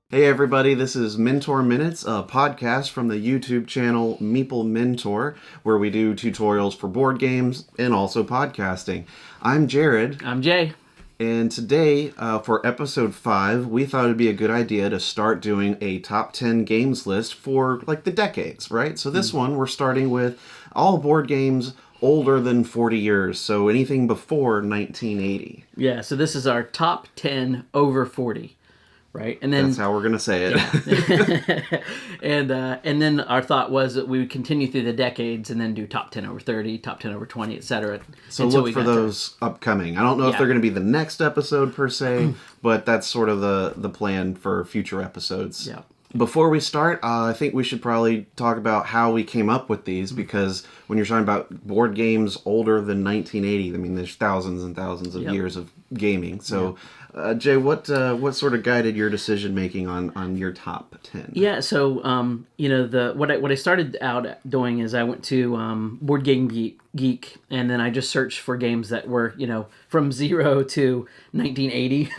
Hey everybody, this is Mentor Minutes, a podcast from the YouTube channel Meeple Mentor, where we do tutorials for board games and also podcasting. I'm Jared. I'm Jay. And today, for episode 5, we thought it'd be a good idea to start doing a top 10 games list for like the decades, right? So this one, we're starting with all board games older than 40 years, so anything before 1980. Yeah, so this is our top 10 over 40, right? And then That's how we're going to say it. and then our thought was that we would continue through the decades and then do top 10 over 30, top 10 over 20, etc. So look for those upcoming. I don't know if they're going to be the next episode per se, but that's sort of the plan for future episodes. Yeah. Before we start, I think we should probably talk about how we came up with these, because when you're talking about board games older than 1980, I mean, there's thousands and thousands of years of gaming. So, Jay, what sort of guided your decision making on your top 10? Yeah, so what I started out doing is I went to Board Game Geek, and then I just searched for games that were from 0 to 1980,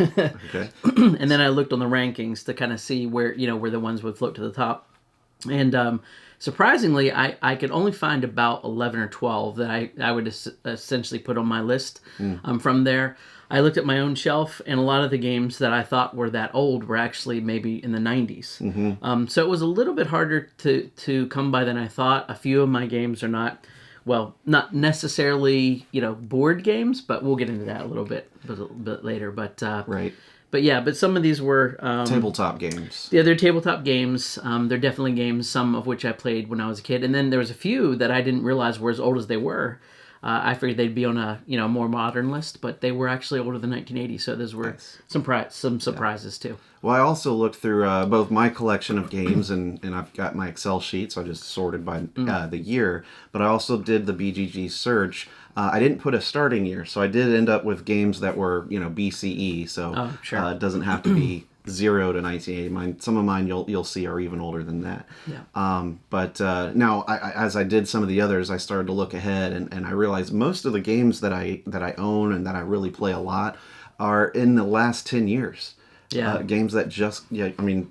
Okay. and then I looked on the rankings to kind of see where the ones would float to the top, and surprisingly, I could only find about 11 or 12 that I would essentially put on my list. From there, I looked at my own shelf, and a lot of the games that I thought were that old were actually maybe in the 90s. So it was a little bit harder to come by than I thought. A few of my games are not necessarily board games, but we'll get into that a little bit later. But Right. But some of these were Tabletop games. yeah, they're tabletop games. They're definitely games, some of which I played when I was a kid, and then there was a few that I didn't realize were as old as they were. I figured they'd be on a more modern list, but they were actually older than 1980. So those were some surprises too. Well, I also looked through both my collection of games, and I've got my Excel sheet, so I just sorted by the year. But I also did the BGG search. I didn't put a starting year, so I did end up with games that were BCE. So it doesn't have to be 0 to 1980. Some of mine you'll see are even older than that. Yeah. But now, as I did some of the others, I started to look ahead, and I realized most of the games that I own and that I really play a lot are in the last 10 years. Yeah. Games that I mean,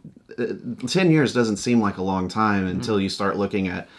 10 years doesn't seem like a long time until you start looking at,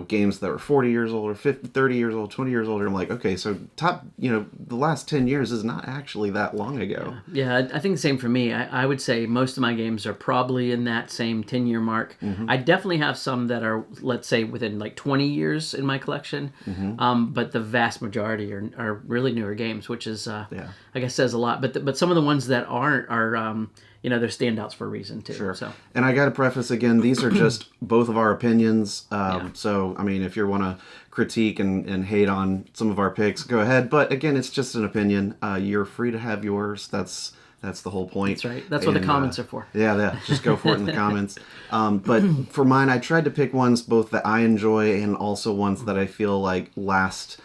games that were 40 years old or 50, 30 years old, 20 years old. I'm like, okay, so the last 10 years is not actually that long ago. Yeah, I think the same for me. I would say most of my games are probably in that same 10-year mark. I definitely have some that are, let's say, within like 20 years in my collection. But the vast majority are really newer games, which is, I guess, says a lot. But some of the ones that aren't are... they're standouts for a reason too. Sure. So. And I got to preface again, these are just both of our opinions. So, I mean, if you want to critique and hate on some of our picks, go ahead. But again, it's just an opinion. You're free to have yours. That's the whole point. That's right. That's what the comments are for. Yeah. Just go for it in the comments. But for mine, I tried to pick ones both that I enjoy and also ones that I feel like lasted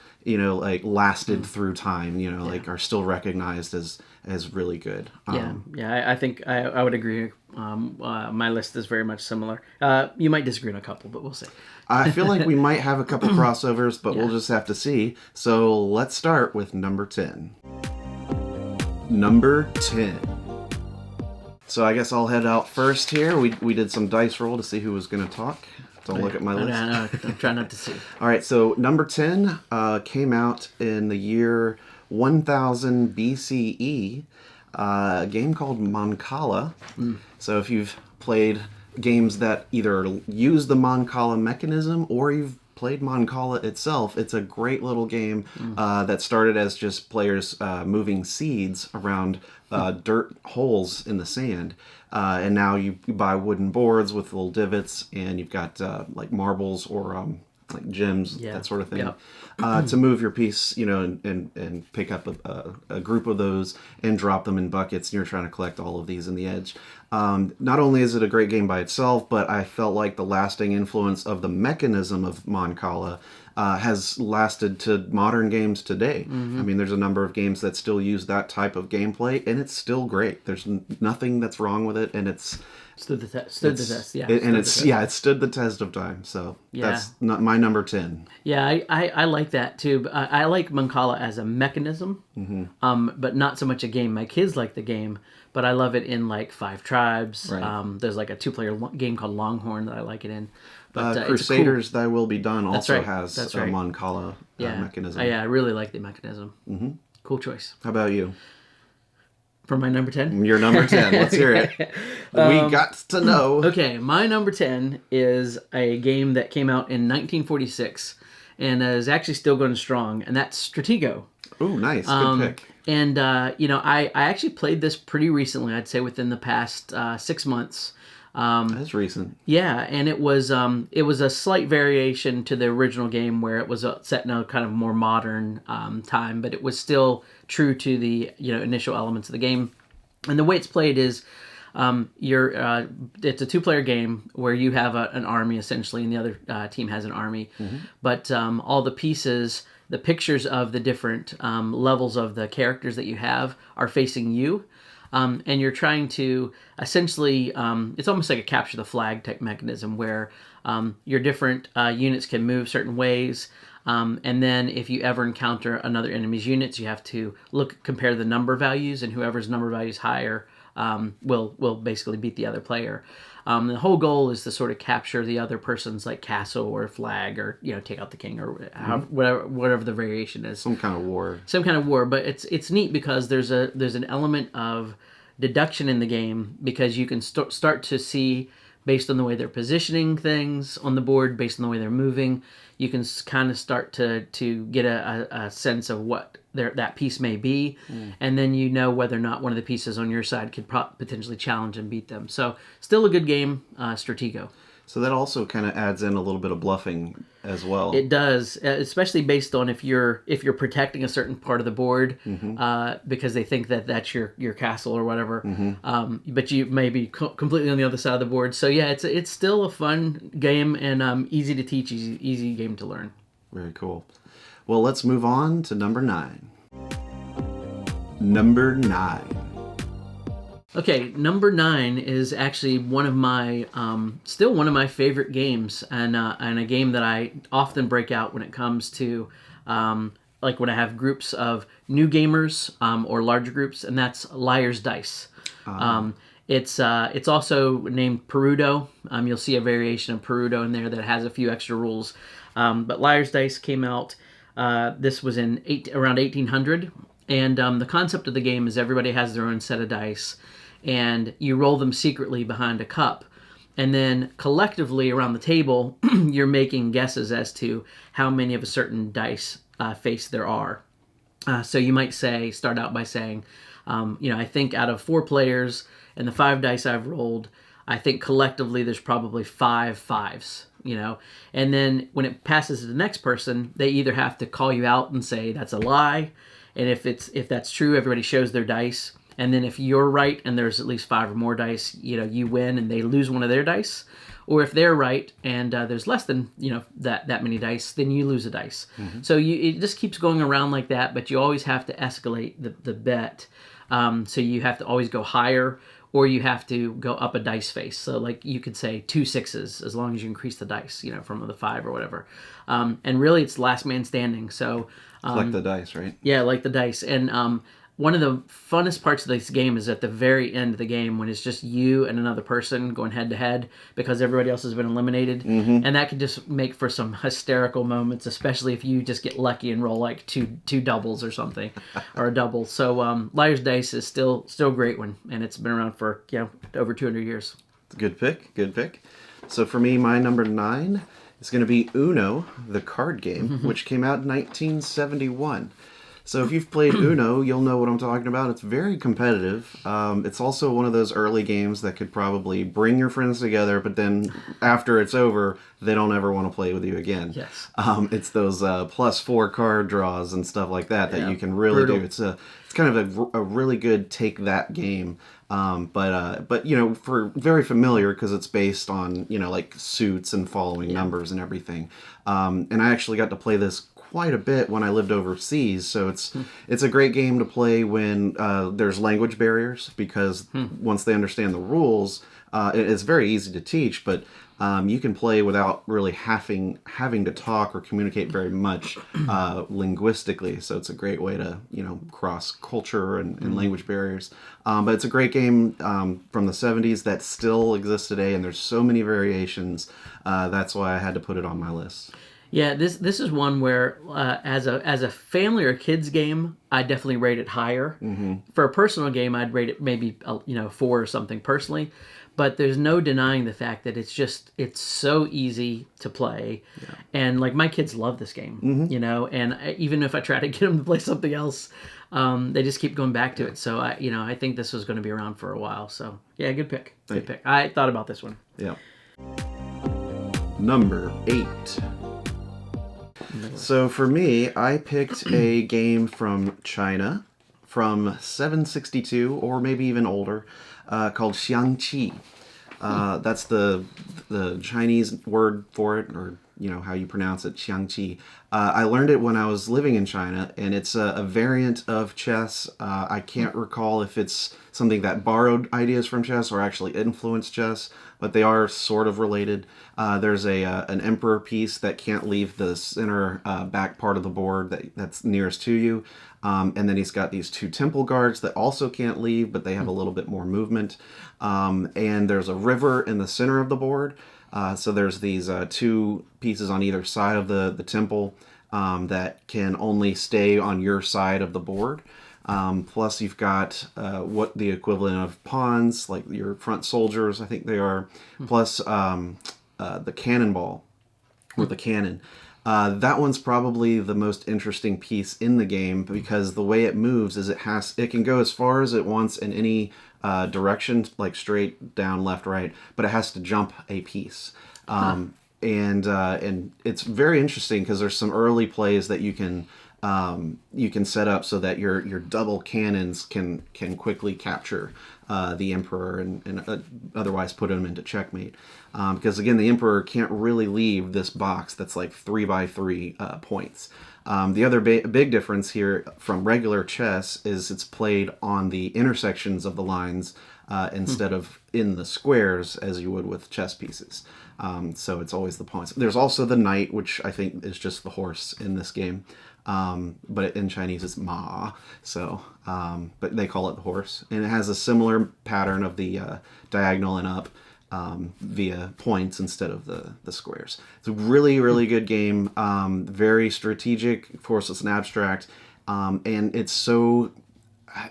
through time, like are still recognized as really good. I think I would agree. My list is very much similar. You might disagree on a couple, but we'll see. I feel like we might have a couple crossovers, but we'll just have to see. So let's start with number 10. Number 10. So I guess I'll head out first here. We did some dice roll to see who was going to talk. Don't look at my list. No, I'm trying not to see. All right, so number 10 came out in the year 1000 BCE, a game called Mancala. So if you've played games that either use the Mancala mechanism or you've played Mancala itself, it's a great little game that started as just players moving seeds around dirt holes in the sand. And now you buy wooden boards with little divots, and you've got like marbles or like gems, that sort of thing, to move your piece, and pick up a group of those and drop them in buckets. And you're trying to collect all of these in the edge. Not only is it a great game by itself, but I felt like the lasting influence of the mechanism of Mancala has lasted to modern games today. I mean, there's a number of games that still use that type of gameplay, and it's still great. There's nothing that's wrong with it, and it's stood the test. Yeah, it stood the test of time. So that's not my number 10. Yeah, I like that too. But I like Mancala as a mechanism, but not so much a game. My kids like the game, but I love it in like Five Tribes. Right. There's like a 2-player game called Longhorn that I like it in. But Crusaders Thy Will Be Done also right. has That's a right. Mancala mechanism. Yeah, I really like the mechanism. Mm-hmm. Cool choice. How about you? For my number 10? Your number 10. Let's hear it. We got to know. Okay, my number 10 is a game that came out in 1946 and is actually still going strong, and that's Stratego. Ooh, nice. Good pick. And, I actually played this pretty recently, I'd say within the past 6 months. That's recent. Yeah, and it was a slight variation to the original game where it was set in a kind of more modern time, but it was still true to the initial elements of the game. And the way it's played is it's a 2-player game where you have an army essentially, and the other team has an army. Mm-hmm. But all the pieces, the pictures of the different levels of the characters that you have are facing you. And you're trying to essentially, it's almost like a capture the flag type mechanism where your different units can move certain ways. And then if you ever encounter another enemy's units, you have to compare the number values, and whoever's number value is higher will basically beat the other player. The whole goal is to sort of capture the other person's like castle or flag, or take out the king, or whatever the variation is. Some kind of war. But it's neat because there's an element of deduction in the game, because you can start to see, based on the way they're positioning things on the board, based on the way they're moving, you can kind of start to get a sense of what that piece may be, and then whether or not one of the pieces on your side could potentially challenge and beat them. So still a good game, Stratego. So that also kind of adds in a little bit of bluffing as well. It does, especially based on if you're protecting a certain part of the board, because they think that that's your castle or whatever. Mm-hmm. But you may be completely on the other side of the board. So yeah, it's still a fun game and easy to teach, easy game to learn. Very cool. Well, let's move on to number 9. Number 9. Okay, number 9 is actually one of my still one of my favorite games, and a game that I often break out when it comes to like when I have groups of new gamers or larger groups, and that's Liar's Dice. It's also named Perudo. You'll see a variation of Perudo in there that has a few extra rules, but Liar's Dice came out. This was in around 1800, and the concept of the game is everybody has their own set of dice, and you roll them secretly behind a cup, and then collectively around the table you're making guesses as to how many of a certain dice face there are. So you might start out by saying, I think out of 4 players and the 5 dice I've rolled, I think collectively there's probably 5 fives, and then when it passes to the next person, they either have to call you out and say that's a lie, and if that's true, everybody shows their dice. And then if you're right and there's at least 5 or more dice, you win and they lose one of their dice. Or if they're right and there's less than that many dice, then you lose a dice. Mm-hmm. So it just keeps going around like that, but you always have to escalate the bet. So you have to always go higher, or you have to go up a dice face. So like you could say 2 6s as long as you increase the dice, from the 5 or whatever. And really it's last man standing. So like the dice, right? Yeah, like the dice. And one of the funnest parts of this game is at the very end of the game when it's just you and another person going head to head because everybody else has been eliminated. Mm-hmm. And that can just make for some hysterical moments, especially if you just get lucky and roll like two doubles or something, or a double. So Liar's Dice is still a great one, and it's been around for over 200 years. Good pick. So for me, my number 9 is going to be Uno, the card game, which came out in 1971. So if you've played Uno, you'll know what I'm talking about. It's very competitive. It's also one of those early games that could probably bring your friends together, but then after it's over, they don't ever want to play with you again. Yes. It's those +4 card draws and stuff like that you can really do. It's kind of a really good take that game. But for very familiar because it's based on like suits and following numbers and everything. And I actually got to play this quite a bit when I lived overseas, so it's a great game to play when there's language barriers, because once they understand the rules, it's very easy to teach, but you can play without really having to talk or communicate very much linguistically. So it's a great way to cross culture and language barriers. But it's a great game from the 70s that still exists today, and there's so many variations. That's why I had to put it on my list. Yeah, this is one where as a family or kids game, I definitely rate it higher. For a personal game, I'd rate it maybe 4 or something personally. But there's no denying the fact that it's so easy to play, and like my kids love this game, And even if I try to get them to play something else, they just keep going back to it. So I think this was going to be around for a while. So yeah, good pick. Good pick. I thought about this one. Yeah. Number 8. So for me, I picked a game from China from 762 or maybe even older called Xiangqi. That's the Chinese word for it, or how you pronounce it, Xiangqi. I learned it when I was living in China, and it's a variant of chess. I can't recall if it's something that borrowed ideas from chess or actually influenced chess, but they are sort of related. There's an emperor piece that can't leave the center back part of the board that's nearest to you. And then he's got these 2 temple guards that also can't leave, but they have a little bit more movement. And there's a river in the center of the board. So there's these 2 pieces on either side of the temple that can only stay on your side of the board. Plus you've got what the equivalent of pawns, like your front soldiers, I think they are, plus the cannonball, or the cannon. That one's probably the most interesting piece in the game, because the way it moves is it can go as far as it wants in any direction, like straight, down, left, right, but it has to jump a piece. And it's very interesting because there's some early plays that you can set up so that your double cannons can quickly capture the emperor and otherwise put him into checkmate. Because again, the emperor can't really leave this box that's like 3x3 points. The other big difference here from regular chess is it's played on the intersections of the lines instead of in the squares as you would with chess pieces. So it's always the pawns. There's also the knight, which I think is just the horse in this game. But in Chinese it's ma, so but they call it the horse, and it has a similar pattern of the diagonal and up via points instead of the squares. It's a really, really good game, very strategic. Of course, it's an abstract, and it's so,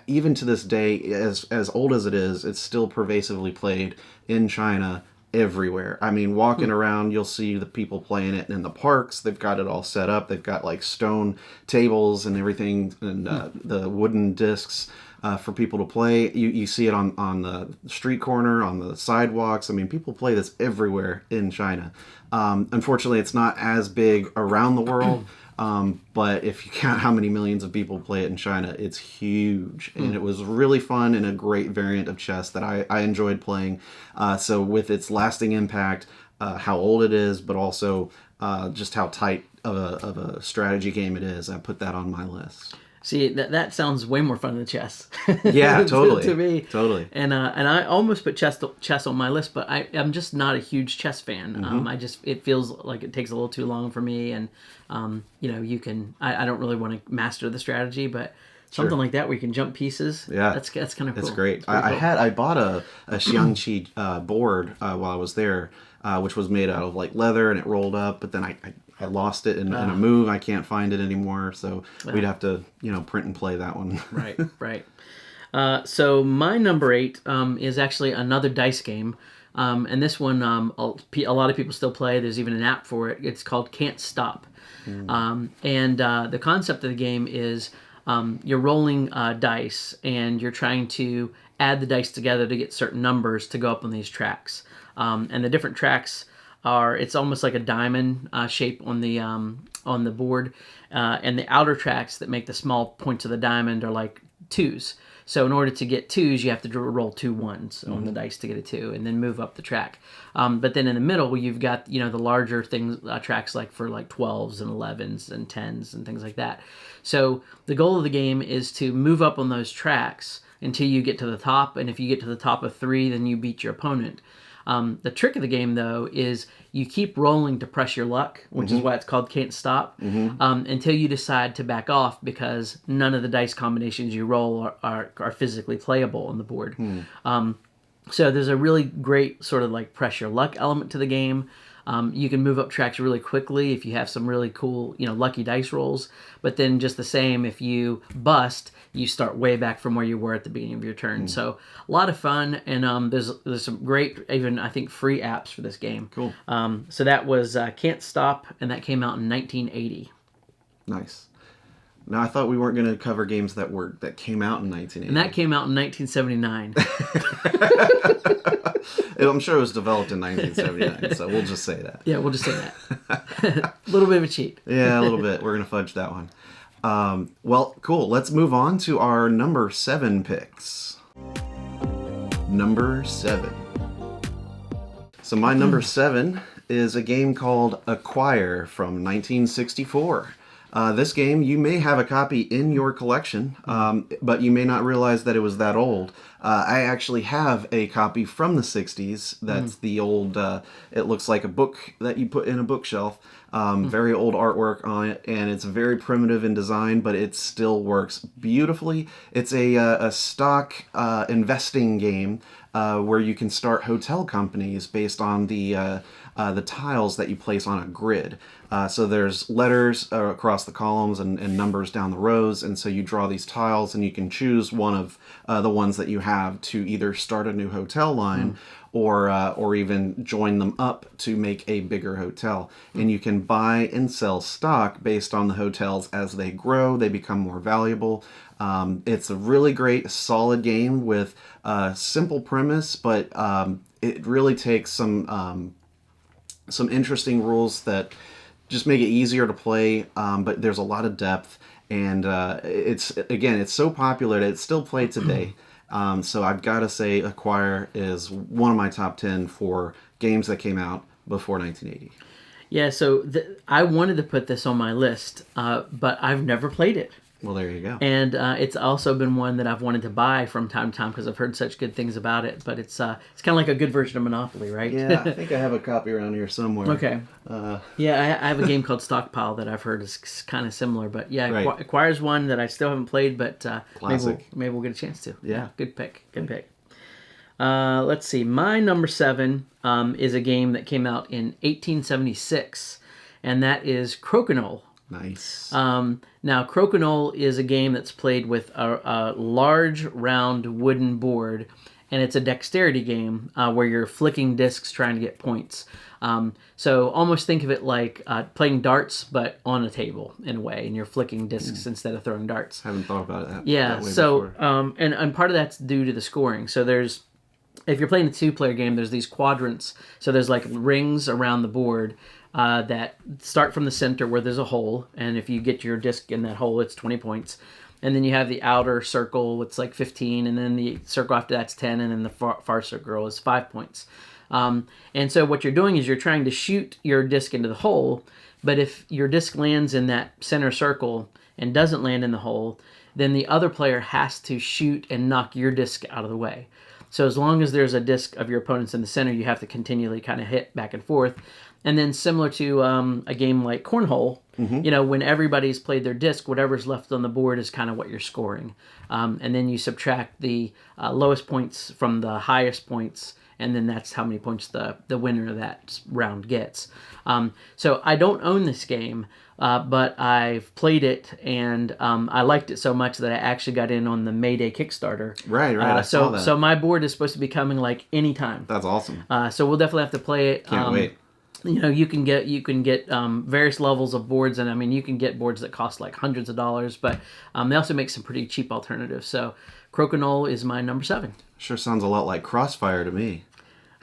even to this day, as old as it is, it's still pervasively played in China everywhere. I mean, walking around, you'll see the people playing it in the parks. They've got it all set up. They've got like stone tables and everything, and the wooden discs for people to play. You see it on the street corner, on the sidewalks. I mean, people play this everywhere in China. Unfortunately, it's not as big around the world. But if you count how many millions of people play it in China, it's huge. And it was really fun and a great variant of chess that I enjoyed playing. So with its lasting impact, how old it is, but also just how tight of a strategy game it is, I put that on my list. See, that sounds way more fun than chess. Yeah, totally. to me, totally. And I almost put chess on my list, but I'm just not a huge chess fan. It feels like it takes a little too long for me, and I don't really want to master the strategy, but something like that where you can jump pieces. Yeah, that's kind of cool. It's great. I bought a Xiangqi board while I was there, which was made out of like leather, and it rolled up, but then I lost it in a move. I can't find it anymore, so we'd have to print and play that one. Right. So my number 8 is actually another dice game, and this one a lot of people still play. There's even an app for it. It's called Can't Stop, and the concept of the game is you're rolling dice, and you're trying to add the dice together to get certain numbers to go up on these tracks, and the different tracks it's almost like a diamond shape on the board, and the outer tracks that make the small points of the diamond are like 2s. So in order to get 2s, you have to roll 2 1s on the dice to get a 2, and then move up the track. But then in the middle, you've got the larger things, tracks like for like 12s and 11s and 10s and things like that. So the goal of the game is to move up on those tracks until you get to the top, and if you get to the top of 3, then you beat your opponent. The trick of the game, though, is you keep rolling to press your luck, which is why it's called Can't Stop, until you decide to back off because none of the dice combinations you roll are physically playable on the board. So there's a really great sort of like press your luck element to the game. You can move up tracks really quickly if you have some really cool, lucky dice rolls. But then just the same, if you bust, you start way back from where you were at the beginning of your turn. So a lot of fun, and there's some great, even I think, free apps for this game. Cool. So that was Can't Stop, and that came out in 1980. Nice. Now I thought we weren't going to cover games that came out in 1980. And that came out in 1979. I'm sure it was developed in 1979, so we'll just say that. Yeah, we'll just say that. A little bit of a cheat. Yeah, a little bit. We're going to fudge that one. Well, cool. Let's move on to our number 7 picks. Number 7. So my number 7 is a game called Acquire from 1964. This game, you may have a copy in your collection, but you may not realize that it was that old. I actually have a copy from the 60s. That's the old, it looks like a book that you put in a bookshelf. Very old artwork on it, and it's very primitive in design, but it still works beautifully. It's a stock investing game where you can start hotel companies based on the tiles that you place on a grid. So there's letters across the columns and numbers down the rows, and so you draw these tiles, and you can choose one of the ones that you have to either start a new hotel line or even join them up to make a bigger hotel. And you can buy and sell stock based on the hotels as they grow. They become more valuable. It's a really great, solid game with a simple premise, but it really takes some interesting rules that just make it easier to play, but there's a lot of depth, and it's so popular that it's still played today. So I've got to say Acquire is one of my top 10 for games that came out before 1980. Yeah, so I wanted to put this on my list, but I've never played it. Well, there you go. And it's also been one that I've wanted to buy from time to time because I've heard such good things about it. But it's kind of like a good version of Monopoly, right? Yeah, I think I have a copy around here somewhere. Okay. Yeah, I have a game called Stockpile that I've heard is kind of similar. But yeah, right. Acquire's one that I still haven't played, but maybe we'll get a chance to. Yeah. Good pick. Good pick. Let's see. My number 7 is a game that came out in 1876, and that is Crokinole. Nice. Now, Crokinole is a game that's played with a large, round wooden board, and it's a dexterity game where you're flicking discs trying to get points. So almost think of it like playing darts, but on a table in a way, and you're flicking discs instead of throwing darts. I haven't thought about it that way before. And part of that's due to the scoring. So if you're playing a 2-player game, there's these quadrants. So there's like rings around the board that start from the center where there's a hole, and if you get your disc in that hole, it's 20 points. And then you have the outer circle, it's like 15, and then the circle after that's 10, and then the far circle is 5 points. And so what you're doing is you're trying to shoot your disc into the hole, but if your disc lands in that center circle and doesn't land in the hole, then the other player has to shoot and knock your disc out of the way. So as long as there's a disc of your opponent's in the center, you have to continually kind of hit back and forth. And then similar to a game like Cornhole, when everybody's played their disc, whatever's left on the board is kind of what you're scoring. And then you subtract the lowest points from the highest points, and then that's how many points the winner of that round gets. So I don't own this game, but I've played it, and I liked it so much that I actually got in on the Mayday Kickstarter. Right. I saw that. So my board is supposed to be coming like anytime. That's awesome. So we'll definitely have to play it. Can't wait. You can get various levels of boards, and I mean you can get boards that cost like hundreds of dollars, but they also make some pretty cheap alternatives. So Crokinole is my number 7. Sure sounds a lot like Crossfire to me.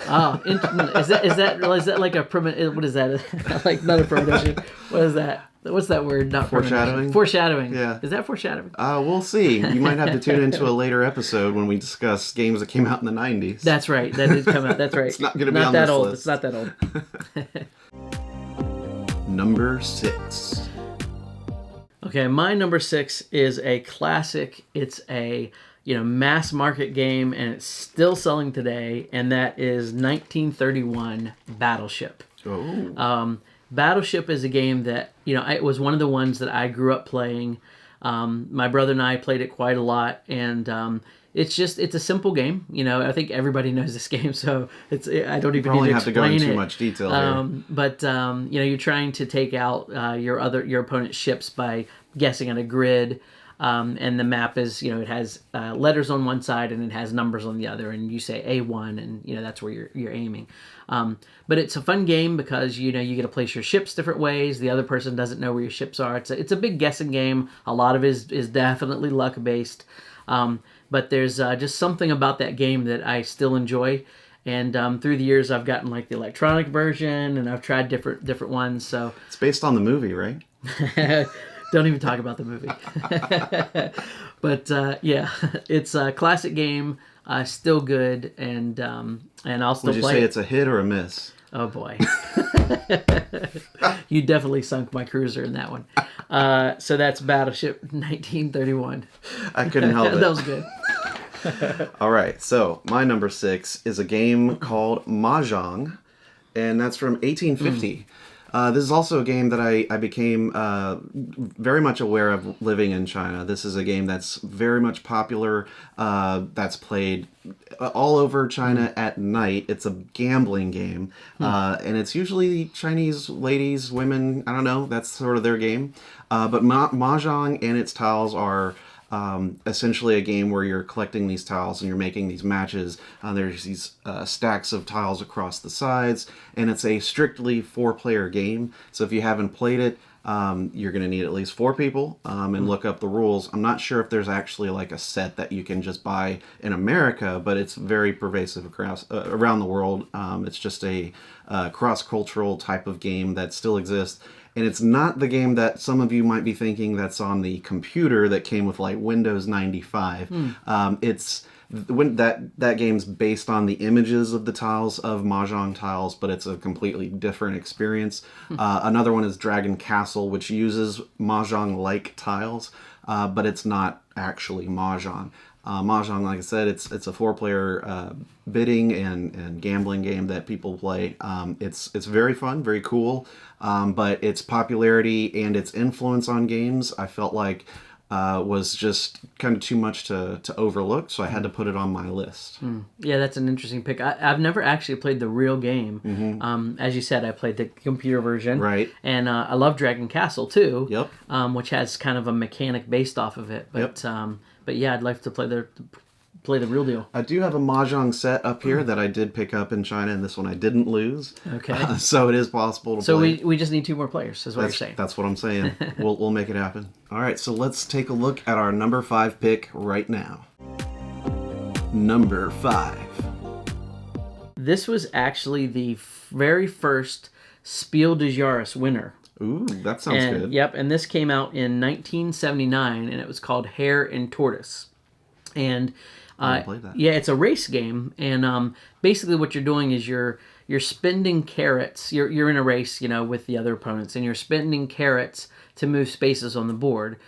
Oh, is that like a primitive? What is that? Like not a premonition. What is that? What's that word? Not foreshadowing. Foreshadowing. Yeah. Is that foreshadowing? We'll see. You might have to tune into a later episode when we discuss games that came out in the 90s. That's right. That did come out. That's right. It's not going to be on this old. list. It's not that old. Number 6. Okay, my number 6 is a classic. It's a mass market game, and it's still selling today, and that is 1931 Battleship. Oh. Battleship is a game that, it was one of the ones that I grew up playing. My brother and I played it quite a lot, and it's a simple game. I think everybody knows this game, so I don't even need to explain it. Probably have to go into too much detail here. But you're trying to take out your opponent's ships by guessing on a grid. And the map is, it has letters on one side and it has numbers on the other, and you say A1, and that's where you're aiming. But it's a fun game because you get to place your ships different ways. The other person doesn't know where your ships are. It's a big guessing game. A lot of it is definitely luck based. But there's just something about that game that I still enjoy. And through the years, I've gotten like the electronic version, and I've tried different ones. So it's based on the movie, right? Don't even talk about the movie. But yeah, it's a classic game, still good, and I'll still play. Would you say it's a hit or a miss? Oh boy, you definitely sunk my cruiser in that one. So that's Battleship 1931. I couldn't help it. That was good. All right, so my number 6 is a game called Mahjong, and that's from 1850. This is also a game that I became very much aware of living in China. This is a game that's very much popular, that's played all over China at night. It's a gambling game, and it's usually Chinese ladies, women, I don't know, that's sort of their game. But Mahjong and its tiles are essentially a game where you're collecting these tiles and you're making these matches. There's these stacks of tiles across the sides, and it's a strictly 4-player game. So if you haven't played it, you're going to need at least 4 people and look up the rules. I'm not sure if there's actually like a set that you can just buy in America, but it's very pervasive across around the world. It's just a cross-cultural type of game that still exists. And it's not the game that some of you might be thinking that's on the computer that came with like Windows 95. That game's based on the images of the tiles of Mahjong tiles, but it's a completely different experience. Another one is Dragon Castle, which uses Mahjong-like tiles, but it's not actually Mahjong. Mahjong, like I said, it's a 4-player bidding and gambling game that people play. It's very fun, very cool, but its popularity and its influence on games, I felt like was just kind of too much to overlook, so I had to put it on my list. Yeah, that's an interesting pick. I've never actually played the real game. As you said, I played the computer version. Right. And I love Dragon Castle too. Yep. Which has kind of a mechanic based off of it. But but yeah, I'd like to play the real deal. I do have a Mahjong set up here that I did pick up in China, and this one I didn't lose. Okay. So it is possible to so play. So we just need 2 more players, is what you're saying. That's what I'm saying. We'll make it happen. All right, so let's take a look at our number 5 pick right now. Number 5. This was actually the very first Spiel des Jahres winner. Ooh, that sounds good. Yep, and this came out in 1979, and it was called Hare and Tortoise. And played that. yeah, it's a race game, and basically what you're doing is you're spending carrots. You're in a race, with the other opponents, and you're spending carrots to move spaces on the board.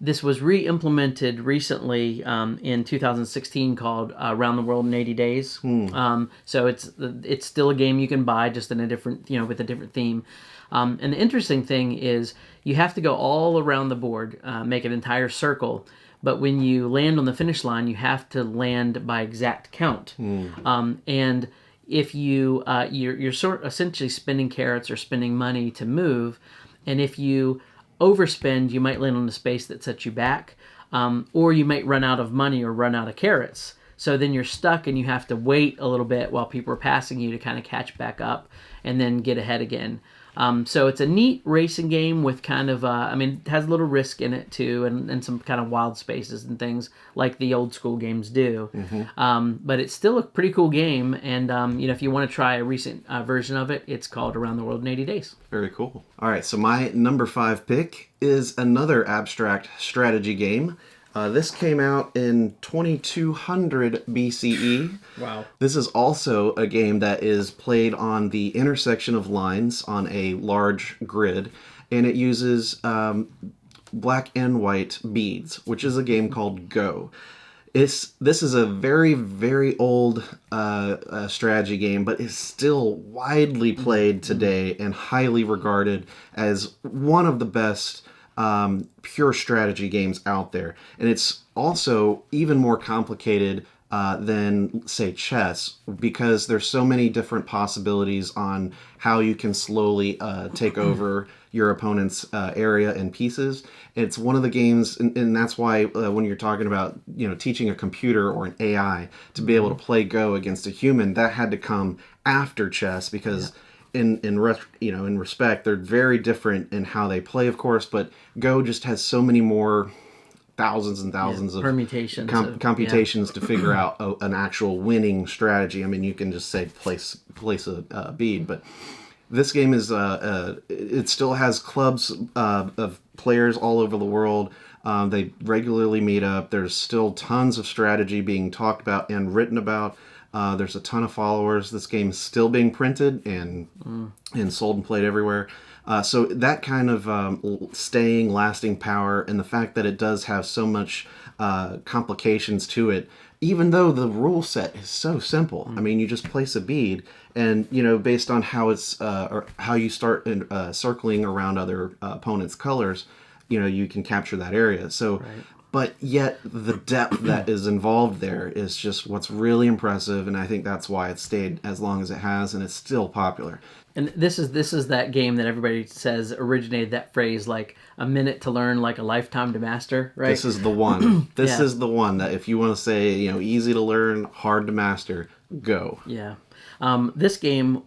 This was re-implemented recently in 2016 called Around the World in 80 Days. So it's still a game you can buy, just in a different, with a different theme. And the interesting thing is you have to go all around the board, make an entire circle. But when you land on the finish line, you have to land by exact count. And if you're sort of essentially spending carrots or spending money to move, and if you overspend, you might land on a space that sets you back, or you might run out of money or run out of carrots. So then you're stuck and you have to wait a little bit while people are passing you to kind of catch back up and then get ahead again. So it's a neat racing game with kind of, it has a little risk in it too, and some kind of wild spaces and things like the old school games do. But it's still a pretty cool game, and if you want to try a recent version of it, it's called Around the World in 80 Days. Very cool. All right, so my number 5 pick is another abstract strategy game. This came out in 2200 BCE. Wow. This is also a game that is played on the intersection of lines on a large grid, and it uses black and white beads, which is a game called Go. This is a very, very old strategy game, but is still widely played today and highly regarded as one of the best pure strategy games out there. And it's also even more complicated than, say, chess, because there's so many different possibilities on how you can slowly take over your opponent's area and pieces. It's one of the games, and that's why when you're talking about teaching a computer or an AI to be able to play Go against a human, that had to come after chess because. In respect, they're very different in how they play, of course, but Go just has so many more thousands and thousands of permutations, computations to figure out an actual winning strategy. I mean, you can just say place a bead, but this game is it still has clubs of players all over the world. They regularly meet up. There's still tons of strategy being talked about and written about. There's a ton of followers. This game is still being printed and sold and played everywhere. So that kind of staying, lasting power, and the fact that it does have so much complications to it, even though the rule set is so simple. I mean, you just place a bead, and based on how it's or how you start circling around other opponents' colors, you can capture that area. So. Right. But yet the depth that is involved there is just what's really impressive, and I think that's why it's stayed as long as it has, and it's still popular. And this is that game that everybody says originated that phrase, like a minute to learn, like a lifetime to master, right? This is the one. This is the one that if you want to say, easy to learn, hard to master, Go. Yeah. This game,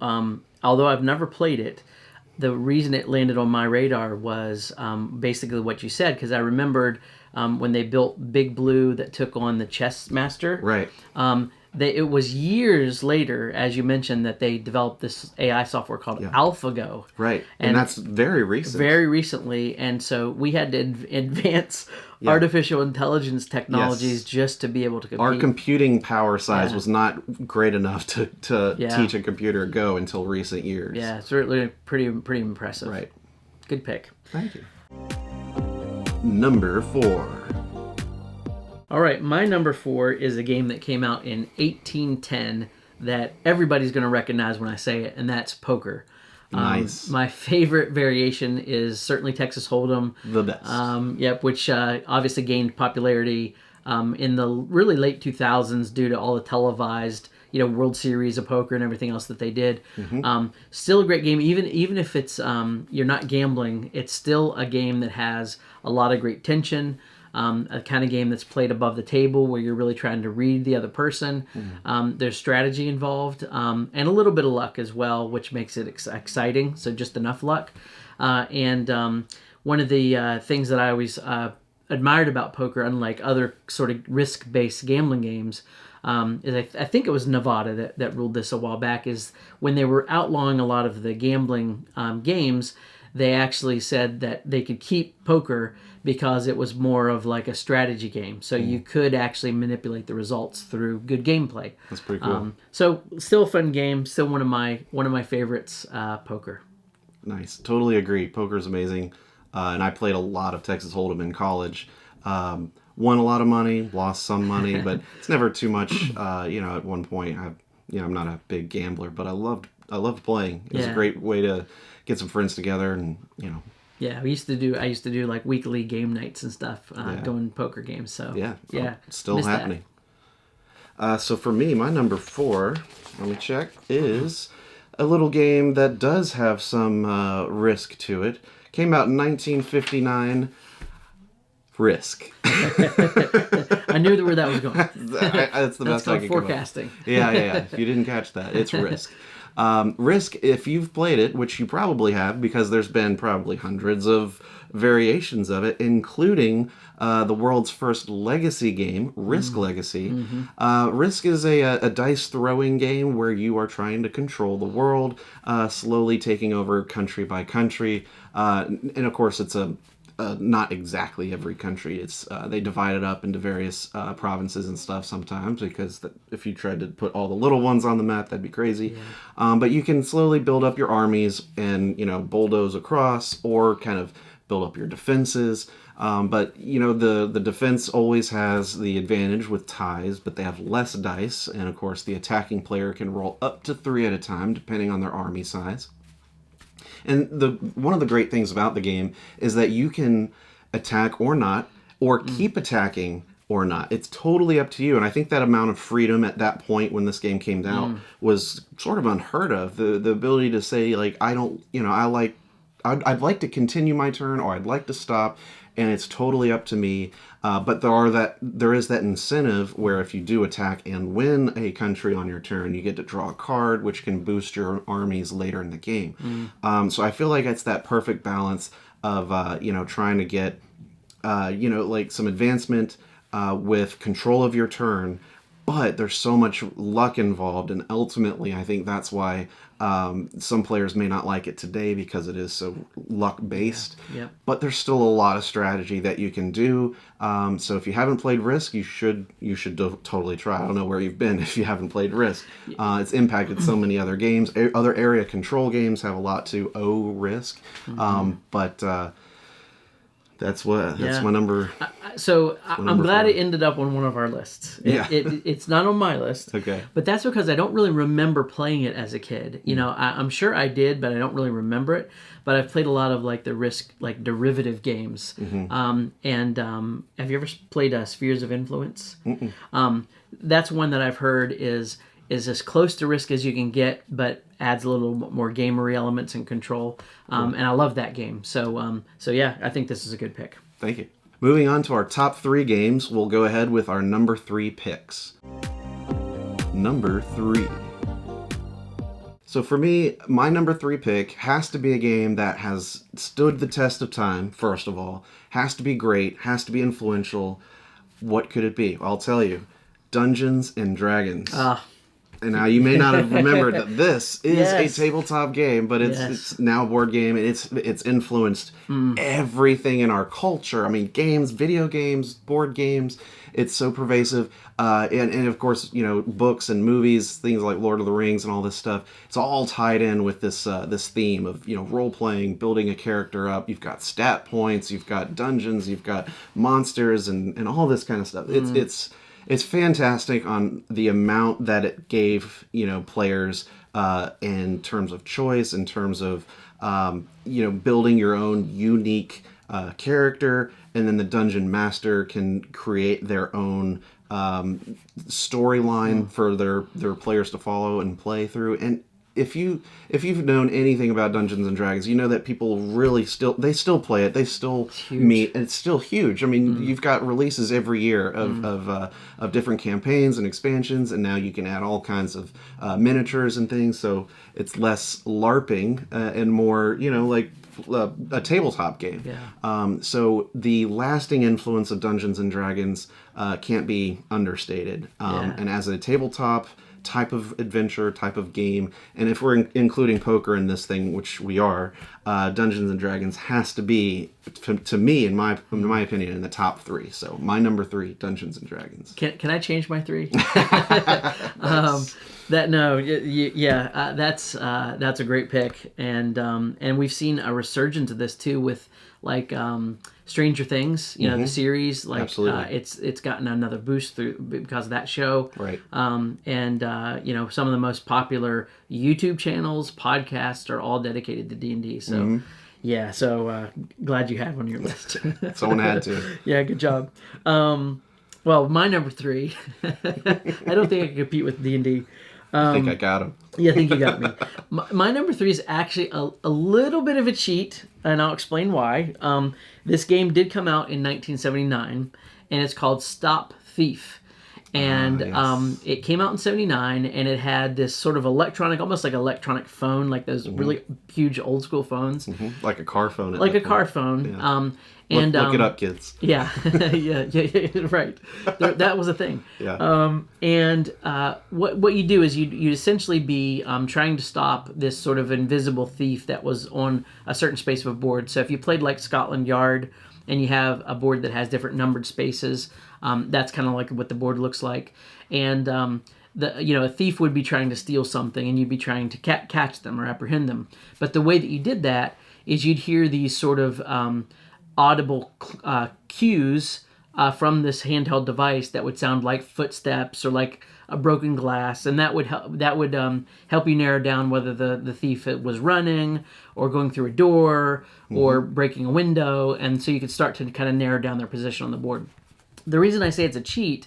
although I've never played it, the reason it landed on my radar was basically what you said, because I remembered when they built Big Blue that took on the Chess Master. Right. It was years later, as you mentioned, that they developed this AI software called AlphaGo. Right. And that's very recent. Very recently. And so we had to advance artificial intelligence technologies just to be able to compete. Our computing power size was not great enough to teach a computer Go until recent years. Yeah, it's really pretty impressive. Right. Good pick. Thank you. Number 4. All right, my number 4 is a game that came out in 1810 that everybody's going to recognize when I say it, and that's poker. Nice. My favorite variation is certainly Texas Hold'em. The best. Which obviously gained popularity in the really late 2000s due to all the televised World Series of Poker and everything else that they did. Mm-hmm. Still a great game, even if it's you're not gambling. It's still a game that has a lot of great tension. A kind of game that's played above the table where you're really trying to read the other person. Mm-hmm. There's strategy involved and a little bit of luck as well, which makes it exciting. So just enough luck. And one of the things that I always admired about poker, unlike other sort of risk-based gambling games, is I think it was Nevada that ruled this a while back, is when they were outlawing a lot of the gambling games, they actually said that they could keep poker because it was more of like a strategy game. So you could actually manipulate the results through good gameplay. That's pretty cool. So still a fun game, still one of my favorites, poker. Nice. Totally agree. Poker is amazing. And I played a lot of Texas Hold'em in college. Won a lot of money, lost some money, but it's never too much. At one point, I'm not a big gambler, but I loved playing. It was a great way to get some friends together, and Yeah, I used to do like weekly game nights and stuff, doing poker games. So still happening. So for me, my number 4, let me check, is a little game that does have some risk to it. Came out in 1959. Risk. I knew where that was going. That's the best I could forecasting. Yeah. If you didn't catch that, it's Risk. Risk, if you've played it, which you probably have, because there's been probably hundreds of variations of it, including the world's first legacy game, Risk Legacy. Mm-hmm. Risk is a dice throwing game where you are trying to control the world, slowly taking over country by country. And of course, it's not exactly every country. It's they divide it up into various provinces and stuff sometimes, because if you tried to put all the little ones on the map, that'd be crazy. Yeah. But you can slowly build up your armies and bulldoze across, or kind of build up your defenses. But the defense always has the advantage with ties, but they have less dice, and of course the attacking player can roll up to 3 at a time depending on their army size. And one of the great things about the game is that you can attack or not, or keep attacking or not. It's totally up to you. And I think that amount of freedom at that point when this game came out was sort of unheard of. The ability to say, like, I'd like to continue my turn, or I'd like to stop, and it's totally up to me. But there is that incentive where if you do attack and win a country on your turn, you get to draw a card, which can boost your armies later in the game. So I feel like it's that perfect balance of trying to get like some advancement with control of your turn, but there's so much luck involved, and ultimately I think that's why some players may not like it today, because it is so luck based. Yep. But there's still a lot of strategy that you can do. So if you haven't played Risk, you should totally try. I don't know where you've been if you haven't played Risk. It's impacted so many other games. Other area control games have a lot to owe Risk, but that's my number. I'm glad it ended up on one of our lists. It's not on my list. Okay. But that's because I don't really remember playing it as a kid. I'm sure I did, but I don't really remember it. But I've played a lot of like the Risk, like derivative games. Have you ever played Spheres of Influence? That's one that I've heard is as close to Risk as you can get, but adds a little more gamery elements and control. And I love that game. So yeah, I think this is a good pick. Thank you. Moving on to our top 3 games, we'll go ahead with our number 3 picks. Number 3. So for me, my number 3 pick has to be a game that has stood the test of time, first of all. Has to be great, has to be influential. What could it be? I'll tell you. Dungeons and Dragons. And now you may not have remembered that this is a tabletop game, but it's now a board game, and it's influenced everything in our culture. I mean, games, video games, board games. It's so pervasive, and of course, books and movies, things like Lord of the Rings and all this stuff. It's all tied in with this theme of role playing, building a character up. You've got stat points, you've got dungeons, you've got monsters, and all this kind of stuff. It's fantastic on the amount that it gave, players in terms of choice, in terms of, building your own unique character, and then the dungeon master can create their own storyline for their players to follow and play through. And if you've known anything about Dungeons and Dragons, you know that people really still play it. They still meet, and it's still huge. I mean, you've got releases every year of different campaigns and expansions, and now you can add all kinds of miniatures and things. So it's less LARPing and more, like a tabletop game. Yeah. So the lasting influence of Dungeons and Dragons can't be understated. And as a tabletop type of adventure, type of game, and if we're including poker in this thing, which we are, Dungeons and Dragons has to be, to me, in my opinion, in the top 3. So my number 3, Dungeons and Dragons. Can I change my 3? That's a great pick, and we've seen a resurgence of this too with like Stranger Things, the series, like it's gotten another boost through because of that show, right? And some of the most popular YouTube channels, podcasts are all dedicated to D&D. So yeah, so glad you had one on your list. Someone had to. Yeah, good job. Well, my number 3, I don't think I can compete with D&D. I think I got him. Yeah, I think you got me. My number 3 is actually a little bit of a cheat, and I'll explain why. This game did come out in 1979, and it's called Stop Thief. And it came out in 79, and it had this sort of electronic, almost like electronic phone, like those really huge old school phones. Like a car phone. Like a car phone. Yeah. Look it up, kids. Yeah, yeah, right. That was a thing. Yeah. What you do is you essentially be trying to stop this sort of invisible thief that was on a certain space of a board. So if you played like Scotland Yard and you have a board that has different numbered spaces, that's kind of like what the board looks like. And a thief would be trying to steal something, and you'd be trying to catch them or apprehend them. But the way that you did that is you'd hear these sort of audible cues from this handheld device that would sound like footsteps or like a broken glass, and that would help you narrow down whether the thief was running or going through a door or breaking a window, and so you could start to kind of narrow down their position on the board. The reason I say it's a cheat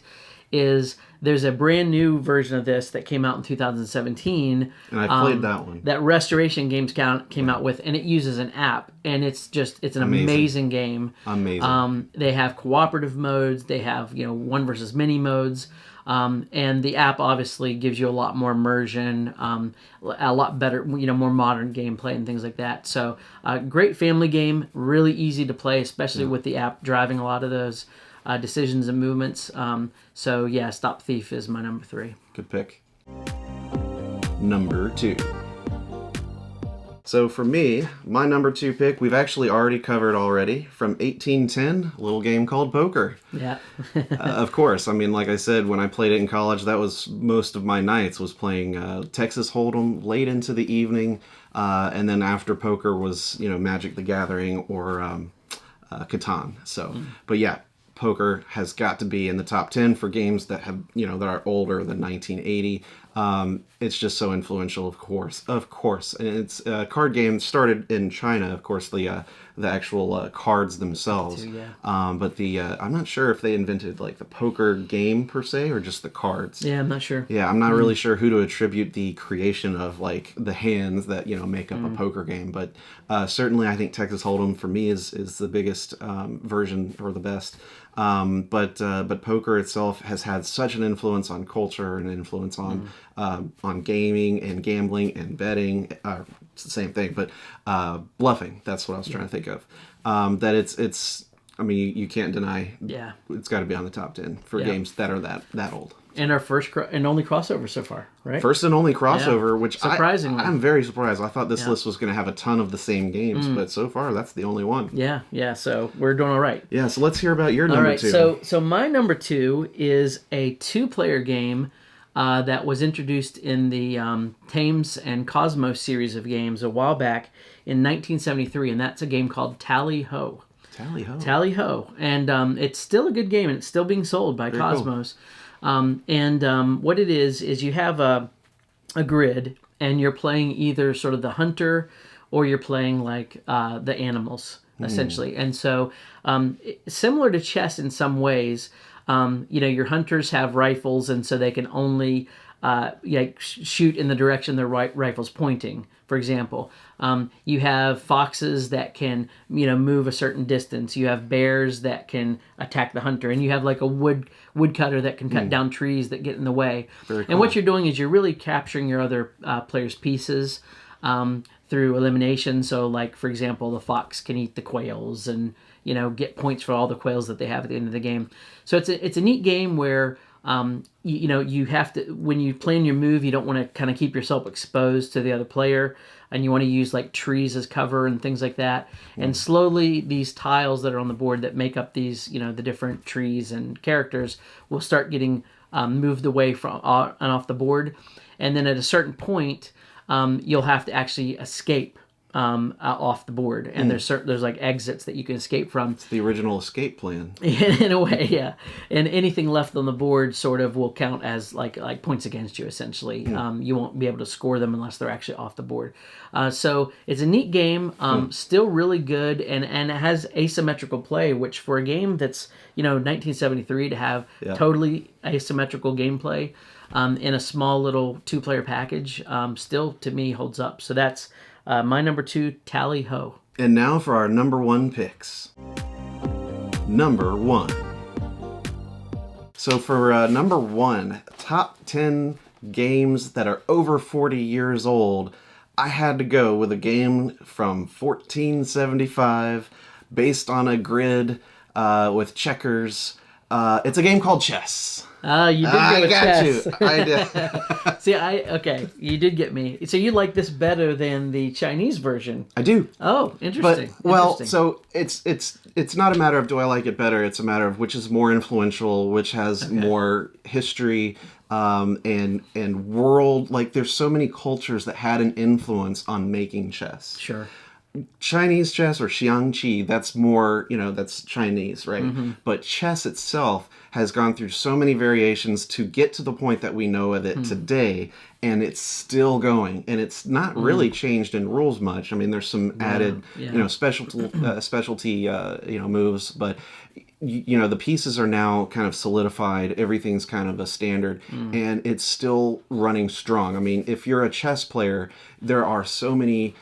is there's a brand new version of this that came out in 2017. And I played that one. That Restoration Games came out with, and it uses an app, and it's an amazing game. Amazing. They have cooperative modes. They have one versus many modes. And the app obviously gives you a lot more immersion, a lot better, more modern gameplay and things like that. So, great family game, really easy to play, especially with the app driving a lot of those decisions and movements. So yeah, Stop Thief is my number 3. Good pick. Number 2. So for me, my number 2 pick, we've actually already covered already, from 1810, a little game called poker. Yeah. Of course. I mean, like I said, when I played it in college, that was most of my nights was playing Texas Hold'em late into the evening. And then after poker was, Magic the Gathering or Catan. So, but yeah, poker has got to be in the top 10 for games that have, that are older than 1980. It's just so influential, of course. And it's a card game started in China, of course, the actual cards themselves. Too, yeah. But I'm not sure if they invented like the poker game per se or just the cards. Yeah, I'm not sure. Yeah, I'm not really sure who to attribute the creation of like the hands that make up a poker game. But certainly, I think Texas Hold'em for me is the biggest version or the best. But poker itself has had such an influence on culture and influence on gaming and gambling and betting. It's the same thing, but bluffing. That's what I was trying to think of. That it's. I mean, you can't deny. Yeah. It's got to be on the top 10 for games that are that old. And our first and only crossover so far, right? First and only crossover, which surprisingly, I'm very surprised. I thought this list was going to have a ton of the same games, but so far that's the only one. Yeah. So we're doing all right. Yeah. So let's hear about your number 2. So my number 2 is a 2-player game that was introduced in the Thames and Cosmos series of games a while back in 1973, and that's a game called Tally Ho. Tally Ho. And it's still a good game, and it's still being sold by Cosmos. Cool. What it is you have a grid, and you're playing either sort of the hunter or you're playing like the animals, essentially. And so similar to chess in some ways, your hunters have rifles, and so they can only shoot in the direction their rifle's pointing. For example, you have foxes that can, move a certain distance. You have bears that can attack the hunter, and you have like a woodcutter that can cut down trees that get in the way. Very cool. And what you're doing is you're really capturing your other players' pieces through elimination. So, like for example, the fox can eat the quails, and get points for all the quails that they have at the end of the game. So it's a neat game where you have to, when you plan your move, you don't want to kind of keep yourself exposed to the other player, and you want to use like trees as cover and things like that. And slowly these tiles that are on the board that make up these, the different trees and characters will start getting moved away from and off the board. And then at a certain point, you'll have to actually escape off the board, and there's like exits that you can escape from. It's the original escape plan. In a way, yeah. And anything left on the board sort of will count as like points against you, essentially. You won't be able to score them unless they're actually off the board. So it's a neat game, still really good, and it has asymmetrical play, which for a game that's 1973 to have totally asymmetrical gameplay in a small little 2-player package, still to me holds up. So that's my number 2, Tally Ho. And now for our number 1 picks. Number 1. So for number 1, top 10 games that are over 40 years old, I had to go with a game from 1475 based on a grid with checkers. It's a game called chess. You did go with chess. I did. See, okay, you did get me. So you like this better than the Chinese version? I do. Oh, interesting. So it's not a matter of do I like it better. It's a matter of which is more influential, which has more history, and world. Like there's so many cultures that had an influence on making chess. Sure. Chinese chess or xiangqi, that's more, that's Chinese, right? But chess itself has gone through so many variations to get to the point that we know of it today, and it's still going, and it's not really changed in rules much. I mean, there's some added, specialty, moves, but the pieces are now kind of solidified. Everything's kind of a standard, and it's still running strong. I mean, if you're a chess player, there are so many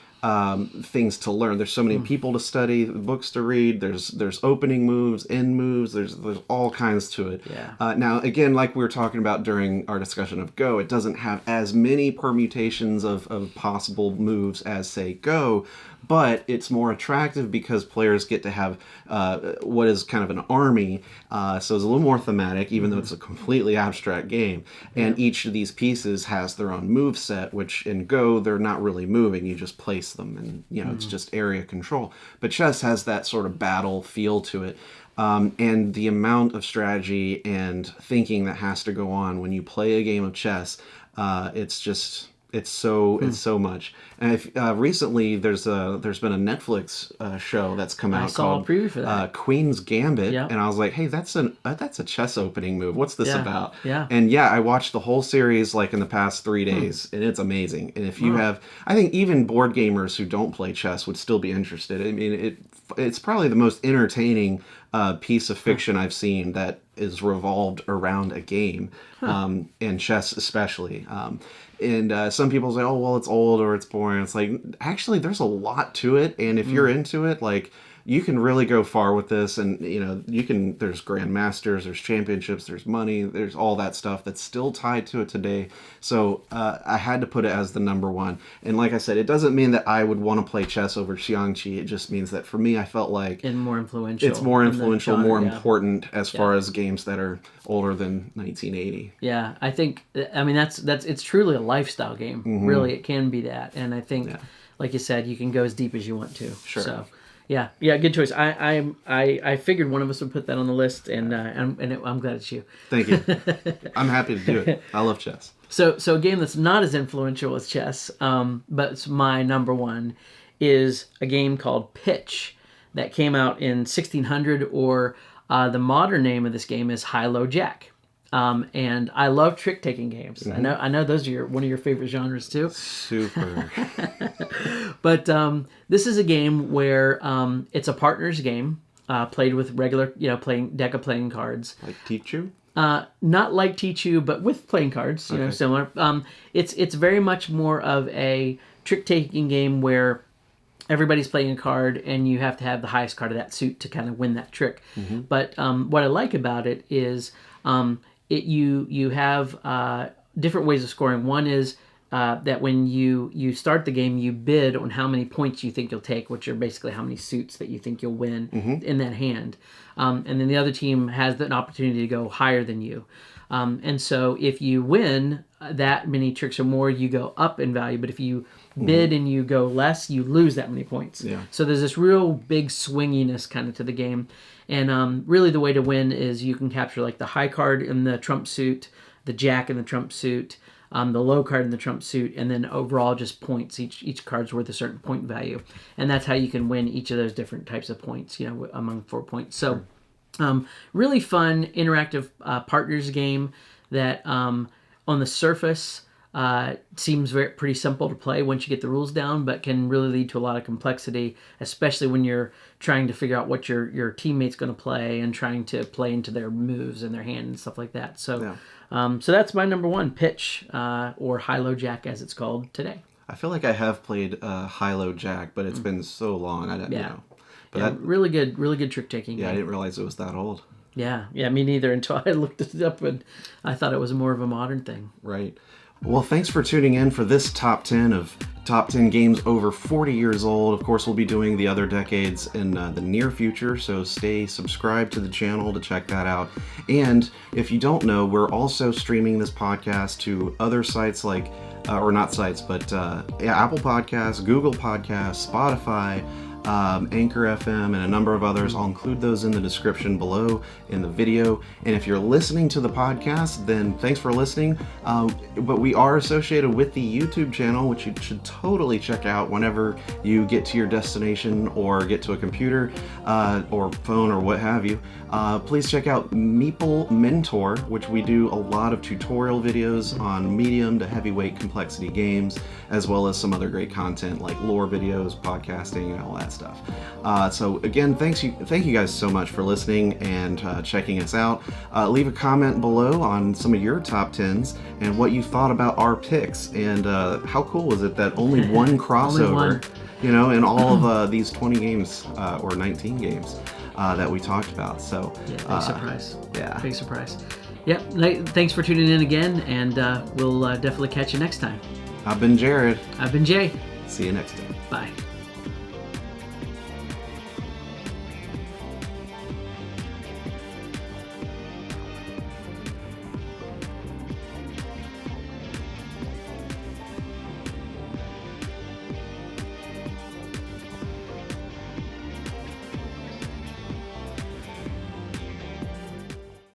things to learn. There's so many people to study, books to read. There's opening moves, end moves. There's all kinds to it. Yeah. Now, again, like we were talking about during our discussion of Go, it doesn't have as many permutations of possible moves as, say, Go, but it's more attractive because players get to have what is kind of an army. So it's a little more thematic, even though it's a completely abstract game. And each of these pieces has their own move set, which in Go, they're not really moving. You just place them, and it's just area control. But chess has that sort of battle feel to it. And the amount of strategy and thinking that has to go on when you play a game of chess, it's so much. And recently there's been a Netflix show that's come out called a preview for that. Queen's Gambit, Yep. and I was like, hey, that's a chess opening move. What's this about? Yeah. And I watched the whole series like in the past 3 days, and it's amazing. And if you have, I think even board gamers who don't play chess would still be interested. I mean, it's probably the most entertaining piece of fiction I've seen that is revolved around a game, and chess especially. And some people say, oh, well, it's old or it's boring. It's like, actually, there's a lot to it. And if you're into it, like, you can really go far with this. And, there's grandmasters, there's championships, there's money, there's all that stuff that's still tied to it today. So I had to put it as the number one. And like I said, it doesn't mean that I would want to play chess over xiangqi. It just means that for me, I felt like And more influential. it's more influential, genre, more important as far as games that are older than 1980. Yeah, I think, it's truly a lifestyle game. Really, it can be that. And I think, like you said, you can go as deep as you want to. Sure. So, yeah, good choice. I figured one of us would put that on the list, and I'm glad it's you. Thank you. I'm happy to do it. I love chess. So a game that's not as influential as chess, but it's my number one, is a game called Pitch that came out in 1600, or the modern name of this game is High-Low Jack. And I love trick-taking games. I know those are one of your favorite genres too. Super. But this is a game where it's a partner's game, played with regular, playing deck of playing cards. Like Tichu? Not like Tichu, but with playing cards, similar. It's very much more of a trick-taking game where everybody's playing a card, and you have to have the highest card of that suit to kind of win that trick. But what I like about it is you have different ways of scoring. One is that when you start the game, you bid on how many points you think you'll take, which are basically how many suits that you think you'll win in that hand. And then the other team has an opportunity to go higher than you. And so if you win that many tricks or more, you go up in value. But if you bid and you go less, you lose that many points. Yeah. So there's this real big swinginess kind of to the game. And really the way to win is you can capture like the high card in the trump suit, the jack in the trump suit, the low card in the trump suit, and then overall just points. Each card's worth a certain point value. And that's how you can win each of those different types of points, among 4 points. So really fun, interactive partners game that on the surface seems pretty simple to play once you get the rules down, but can really lead to a lot of complexity, especially when you're trying to figure out what your teammate's going to play and trying to play into their moves and their hand and stuff like that. So, so that's my number one, Pitch, or High-Low Jack as it's called today. I feel like I have played High-Low Jack, but it's been so long. I don't know. But really good trick taking. Yeah, I didn't realize it was that old. Yeah, me neither until I looked it up and I thought it was more of a modern thing. Right. Well, thanks for tuning in for this top 10 of top 10 games over 40 years old. Of course, we'll be doing the other decades in the near future, so stay subscribed to the channel to check that out. And if you don't know, we're also streaming this podcast to other sites like, or not sites, but Apple Podcasts, Google Podcasts, Spotify, Anchor FM, and a number of others. I'll include those in the description below in the video. And if you're listening to the podcast, then thanks for listening. But we are associated with the YouTube channel, which you should totally check out whenever you get to your destination or get to a computer or phone or what have you. Please check out Meeple Mentor, which we do a lot of tutorial videos on medium to heavyweight complexity games, as well as some other great content like lore videos, podcasting, and all that stuff. So again, thank you guys so much for listening and checking us out. Leave a comment below on some of your top 10s and what you thought about our picks, and how cool is it that only one crossover, in all of these 20 games or 19 games that we talked about. So yeah, big surprise. Yeah, big surprise. Yep. Thanks for tuning in again, and we'll definitely catch you next time. I've been Jared. I've been Jay. See you next time. Bye.